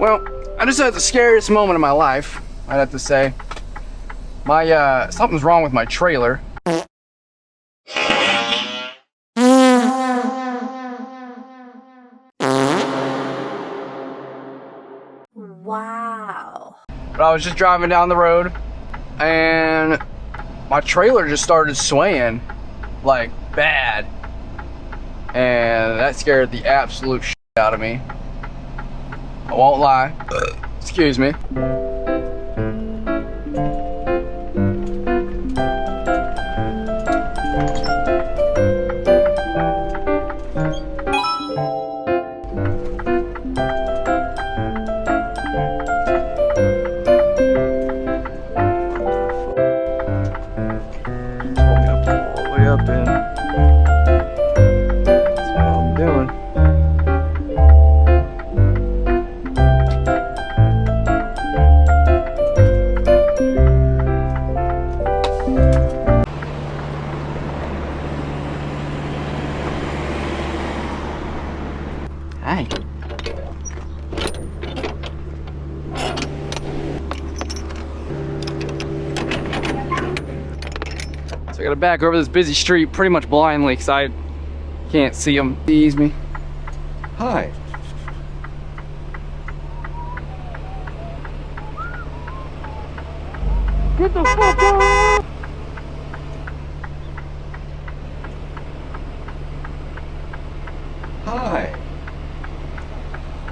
Well, I just had the scariest moment of my life, I'd have to say. Something's wrong with my trailer. Wow. But I was just driving down the road, and my trailer just started swaying, like, bad. And that scared the absolute shit out of me. I won't lie. Excuse me. Hi. So I gotta back over this busy street pretty much blindly because I can't see them. Tease me. Hi. Get the fuck out! Hi.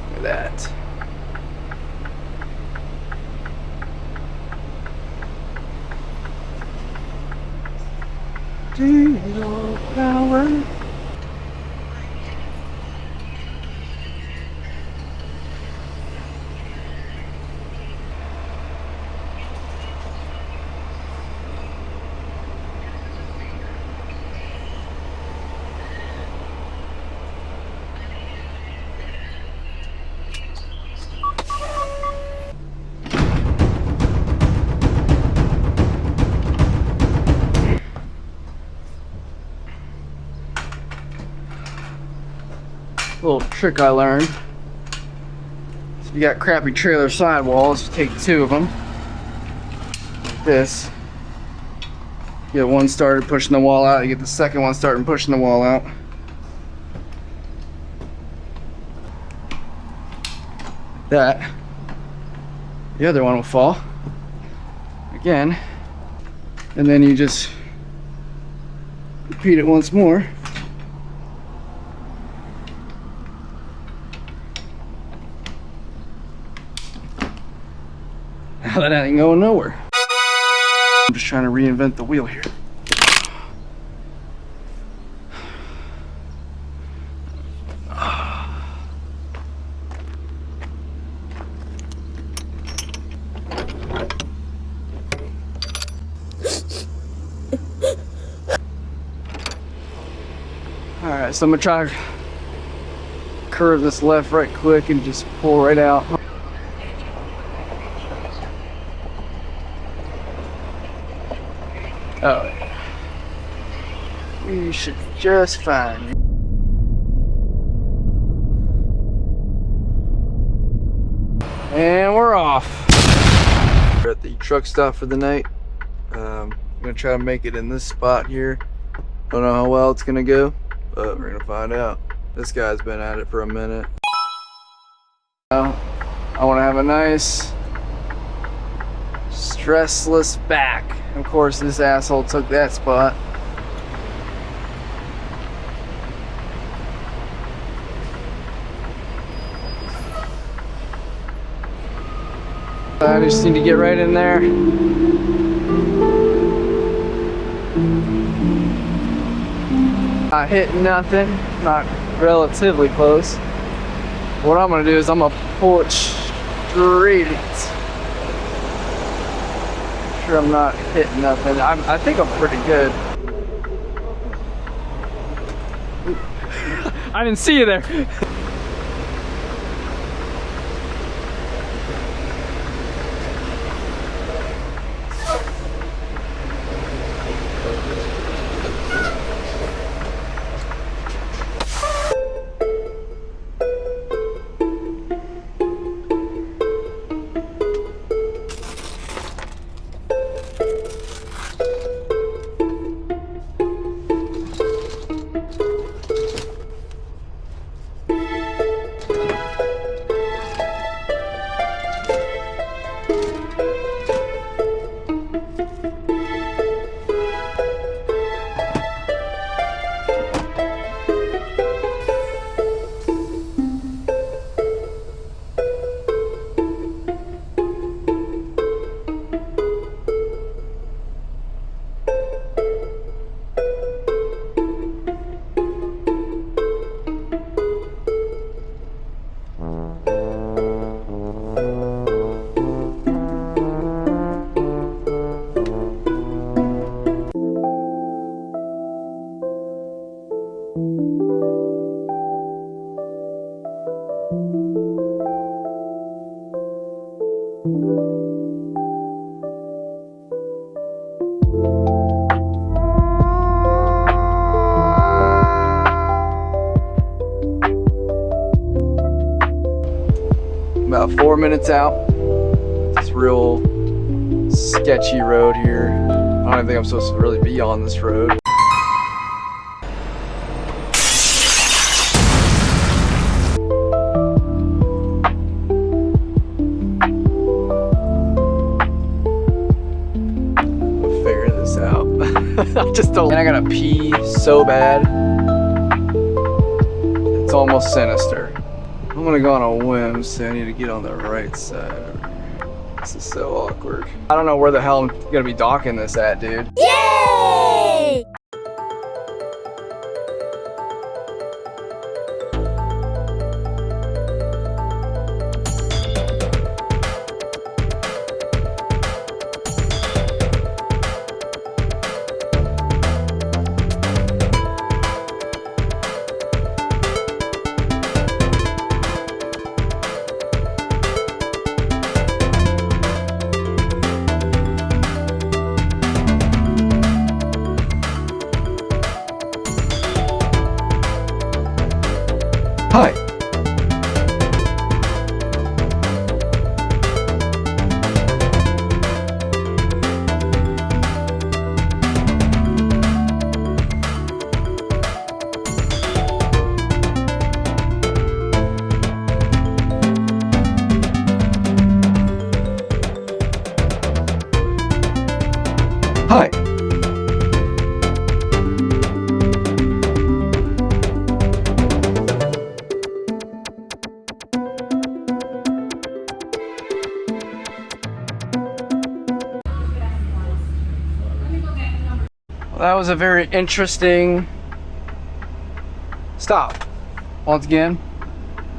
Look at that. Digital power. Little trick I learned. So if you got crappy trailer sidewalls, take two of them. Like this. Get one started pushing the wall out, you get the second one starting pushing the wall out. That. The other one will fall. Again. And then you just repeat it once more. That ain't going nowhere. I'm just trying to reinvent the wheel here. Alright, so I'm gonna try to curve this left right quick and just pull right out. Oh, we should just fine. And we're off. We're at the truck stop for the night. I'm gonna try to make it in this spot here. Don't know how well it's gonna go, but we're gonna find out. This guy's been at it for a minute. I want to have a nice, stressless back. Of course, this asshole took that spot. I just need to get right in there. Not hitting nothing, not relatively close. What I'm gonna do is I'm gonna pull it straight. Sure I'm not hitting nothing. I think I'm pretty good. I didn't see you there. About 4 minutes out. This real sketchy road here. I don't think I'm supposed to really be on this road. I'll figure this out. I just don't. And I gotta pee so bad. It's almost sinister. I'm gonna go on a whim, so I need to get on the right side. This is so awkward. I don't know where the hell I'm gonna be docking this at, dude. Yay! Hi. Hi. That was a very interesting stop. Once again,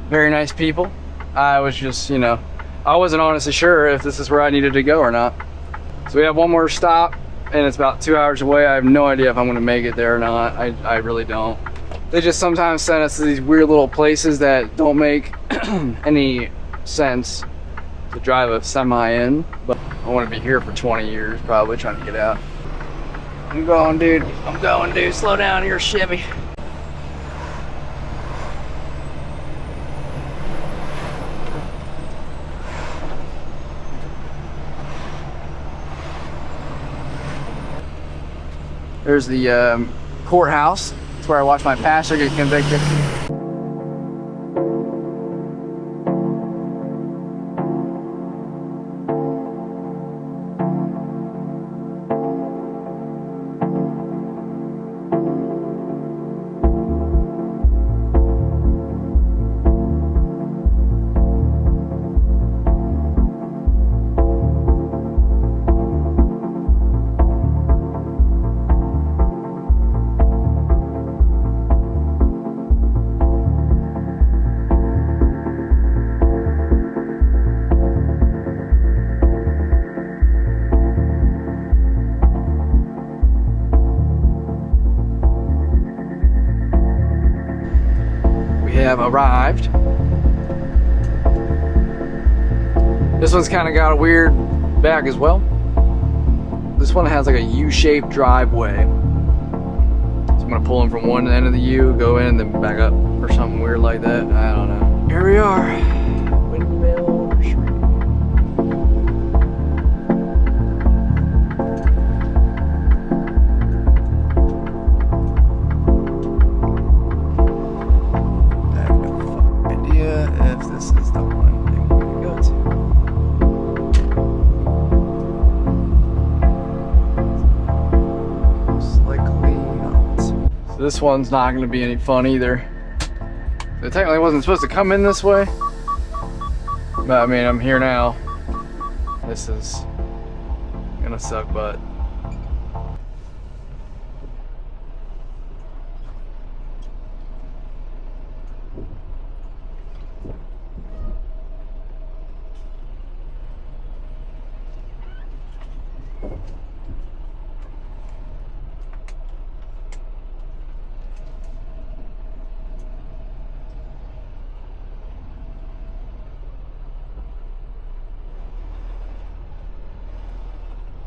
very nice people. I was just, I wasn't honestly sure if this is where I needed to go or not. So we have one more stop and it's about 2 hours away. I have no idea if I'm gonna make it there or not. I really don't. They just sometimes send us to these weird little places that don't make any sense to drive a semi in, but I wanna be here for 20 years probably trying to get out. I'm going, dude. I'm going, dude. Slow down here, Chevy. There's the courthouse. It's where I watched my pastor get convicted. Have arrived. This one's kind of got a weird back as well. This one has like a U-shaped driveway. So I'm gonna pull in from one end of the U, go in, then back up or something weird like that. I don't know. Here we are. Windmill Street. If this is the one they want me to go to. Slightly not. So this one's not going to be any fun either. It technically wasn't supposed to come in this way. But I mean, I'm here now. This is gonna suck butt.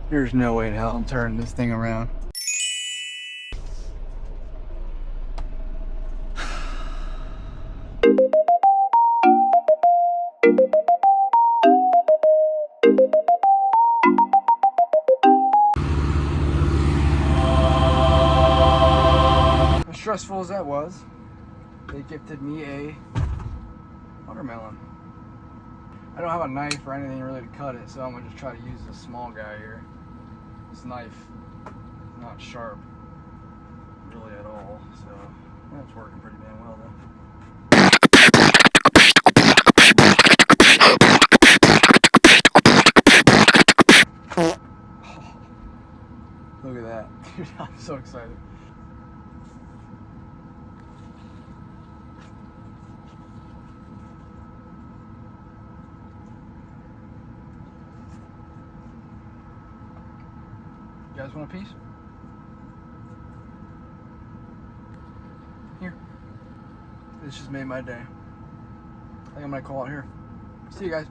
There's no way in hell I'm turning this thing around. As stressful as that was, they gifted me a watermelon. I don't have a knife or anything really to cut it, so I'm gonna just try to use this small guy here. This knife is not sharp really at all, so yeah, it's working pretty damn well though. Look at that. Dude, I'm so excited. You guys want a piece? Here. This just made my day. I think I'm gonna call it here. See you guys.